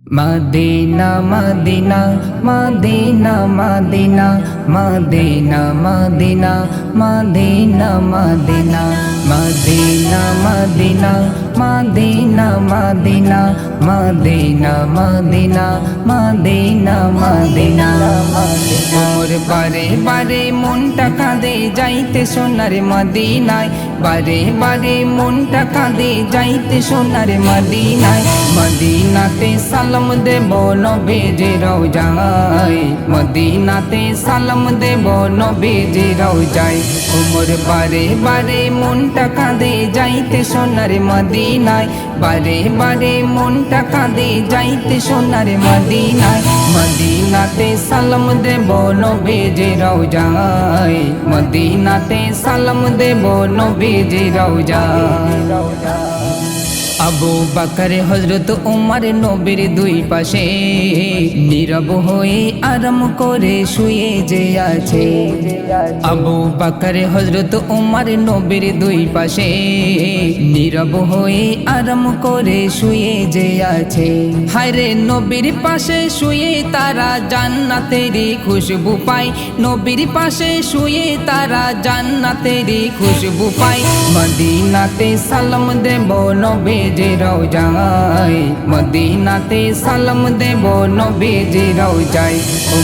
Medina Medina Medina Medina Medina Medina Medina Medina Medina Medina Medina Medina Medina Medina Medina Medina মোর বারে বারে মনটা কাঁদে যাইতে সোনার মদিনায়, বারে বারে মনটা কাঁদে যাইতে সোনার মদিনায়। মদিনাতে সালাম দেব নবীজি রওজায়, মদিনাতে সালাম দেব নবীজি রওজায়। মোর বারে বারে মনটা কাঁদে যাইতে সোনার মদিনায়, বারে বারে মনটা কাঁদে যাইতে সোনার মদিনায়। মদিনাতে সালাম দেব নবীজি রওজায়, মদিনাতে সালাম দেব নবীজি রওজায়। আবু বকর হযরত উমর নবীর দুই পাশে নীরব হয়ে আরাম করে শুয়ে যে আছে। আবু বকর হযরত উমর নবীর দুই পাশে নীরব হয়ে আরাম করে শুয়ে যে আছে। হায়রে নবীর পাশে শুয়ে তারা জান্নাতেরই খুশবু পায়, নবীর পাশে শুয়ে তারা জান্নাতেরই খুশবু পায়। মদিনাতে সালাম দেব নবীজি রওজায়, মদিনাতে সালাম দেব নবীজি রওজায়।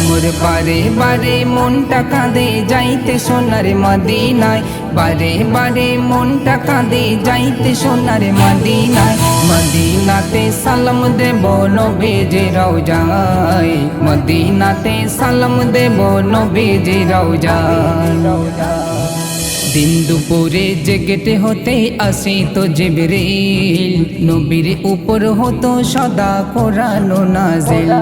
মোর বারে বারে মনটা কাঁদে যাইতে সোনার মদিনায়, বারে বারে মনটা কাঁদে যাইতে সোনার মদিনায়। মদিনাতে সালাম দেব নবীজি রওজায়, মদিনাতে সালাম দেব নবীজি রওজায়। দিন দুপুরে জেগেতে হতে আসে তো জিবরিল, নবীর উপর হতো সদা কোরআন নাজিল।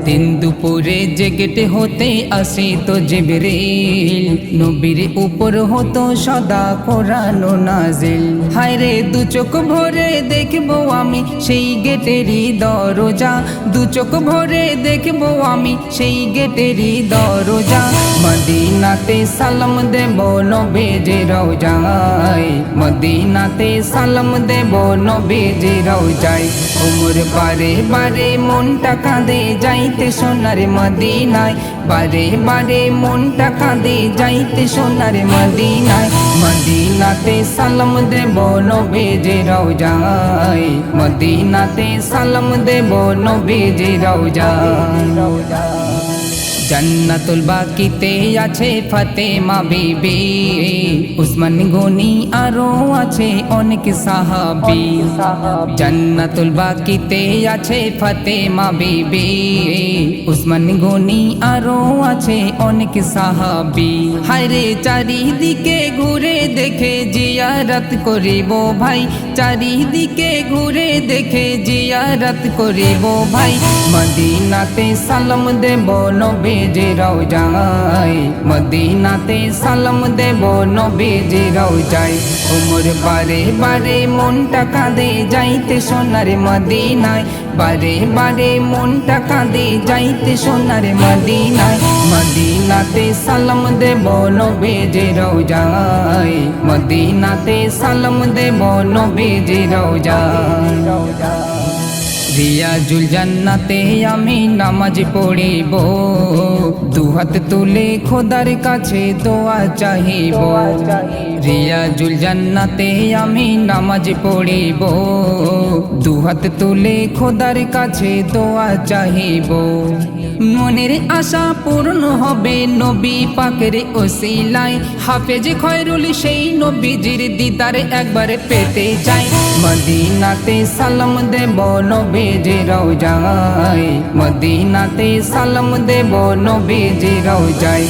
দিন দুপুরে জেগেতে হতে আসে তো জিবরিল, নবীর উপর হতো সদা কোরআন নাজিল। হায়রে দু চোখ ভরে দেখবো আমি সেই গেটেরই দরজা, দু চোখ ভরে দেখবো আমি সেই গেটেরই দরজা। মদিনাতে সালাম দেব নবীজি রওজায়, মদিনাতে সালাম দেব নবীজি রওজায়। মোর বারে বারে মনটা কাঁদে যাইতে সোনার মদিনায়, বারে বারে মনটা কাঁদে যাইতে সোনার মদিনায়। মদিনাতে সালাম দেব নবীজি রওজায়, মদিনাতে সালাম দেব নবীজি রওজায়। জান্নাতুল বাকিতে আছে ফাতেমা বিবি, উসমান গনি আরো আছে অনেক সাহাবী। জান্নাতুল বাকিতে আছে ফাতেমা বিবি, উসমান গনি আরো আছে অনেক সাহাবী। হায়রে চারিদিকে ঘুরে দেখে জিয়ারত করিব ভাই, চারিদিকে ঘুরে দেখে জিয়ারত করিব ভাই। মদিনাতে সালাম দেব নবীজি রওজায়, মদিনাতে সালাম দেব নবীজি রওজায়। মোর বারে বারে মনটা কাঁদে যাইতে সোনার মদিনায়, বারে বারে মনটা কাঁদে যাইতে সোনার মদিনায়। মদিনাতে সালাম দেব নবীজি রওজায়, মদিনাতে সালাম দেব নবীজি রওজায়। রিয়াজুল জান্নাতে আমি নামাজ পড়িব, দুহাত তুলে খোদার কাছে দোয়া চাহিব। রিয়াজুল জান্নাতে আমি নামাজ পড়িব, দুহাত তুলে খোদার কাছে দোয়া চাহিব। মনের আশা পূর্ণ হবে নবী পাকের ওসিলায়, হাফেজ খয়রুল সেই নবীজির দিদার একবার পেতে চাই। মদিনাতে সালাম দেব নবীজি রওজায়, মদিনাতে সালাম দেব নবীজি রওজায়।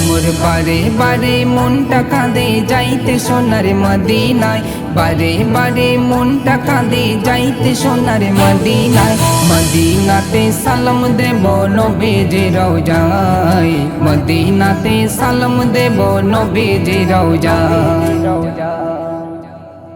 মোর বারে বারে মনটা কাঁদে যাইতে সোনার মদিনায়, বারে বারে মনটা কাঁদে যাইতে সোনার মদিনায়। মদিনাতে সালাম দেব নবীজি রওজায়, মদিনাতে সালাম দেব নবীজি রওজায়।